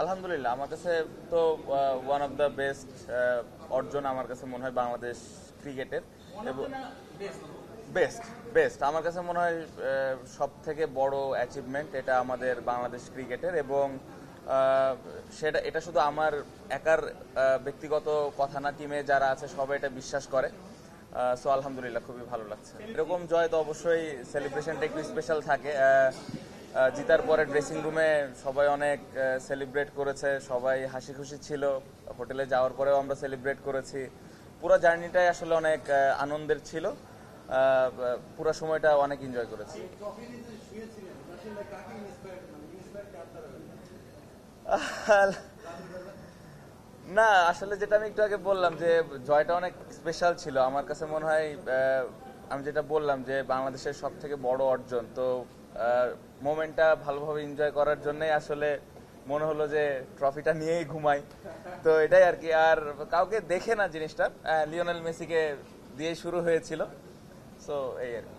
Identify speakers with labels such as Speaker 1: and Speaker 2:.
Speaker 1: আলহামদুলিল্লাহ, আমার কাছে তো ওয়ান অফ দ্য বেস্ট অর্জন আমার কাছে মনে হয় বাংলাদেশ ক্রিকেটের। এবং বেস্ট বেস্ট আমার কাছে মনে হয় সব থেকে বড় অ্যাচিভমেন্ট এটা আমাদের বাংলাদেশ ক্রিকেটের। এবং এটা শুধু আমার একার ব্যক্তিগত কথা না, টিমে যারা আছে সবাই এটা বিশ্বাস করে। সো আলহামদুলিল্লাহ, খুবই ভালো লাগছে। এরকম জয় তো অবশ্যই সেলিব্রেশনটা একটু স্পেশাল থাকে। জিতার পরে ড্রেসিং রুমে সবাই অনেক সেলিব্রেট করেছে, সবাই হাসি খুশি ছিল। হোটেলে যাওয়ার পরেও আমরা সেলিব্রেট করেছি। পুরো জার্নিটাই আসলে অনেক আনন্দের ছিল। পুরো সময়টা অনেক এনজয় করেছি। না, আসলে যেটা আমি একটু আগে বললাম যে জয়টা অনেক স্পেশাল ছিল আমার কাছে মনে হয়। আমি যেটা বললাম যে বাংলাদেশের সব থেকে বড় অর্জন, তো মোমেন্টটা ভালোভাবে এনজয় করার জন্যই আসলে মনে হলো যে ট্রফিটা নিয়েই ঘুমাই। তো এটাই আর কি। আর কাউকে দেখে না জিনিসটা, লিওনেল মেসিকে দিয়েই শুরু হয়েছিল। সো এই আর কি।